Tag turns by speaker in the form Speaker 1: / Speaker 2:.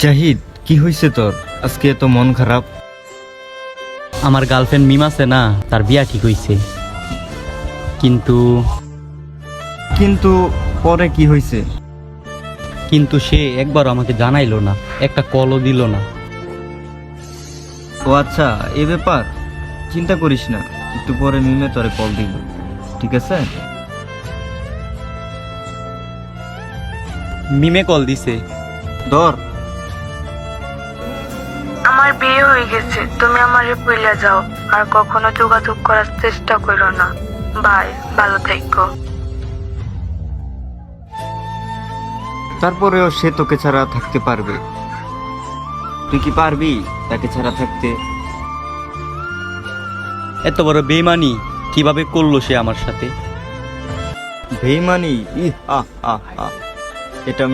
Speaker 1: জাহিদ, কি হয়েছে তোর? আজকে এত মন খারাপ।
Speaker 2: আমার গার্লফ্রেন্ড মিম আছে না, তার বিয়া ঠিক হইছে। কিন্তু
Speaker 1: কিন্তু পরে কি হয়েছে?
Speaker 2: কিন্তু সে একবার আমাকে জানাইলো না, একটা কলও দিল না।
Speaker 1: ও আচ্ছা, এ ব্যাপার। চিন্তা করিস না, একটু পরে মিমে তোরে কল দিব, ঠিক আছে?
Speaker 2: মিমে কল দিছে।
Speaker 1: ধর।
Speaker 3: আমার বিয়ে হয়ে গেছে, তুমি আমারে ভুলে যাও, আর কখনো যোগাযোগ করার চেষ্টা করো না। বাই, ভালো থেকো।
Speaker 1: তারপরেও সে তোকে ছাড়া থাকতে পারবে? তুই কি পারবি তাকে ছাড়া থাকতে?
Speaker 2: এত বড় বেইমানি কিভাবে করলো সে আমার সাথে?
Speaker 1: বেইমানি? ই হা হা হা, এটা আমি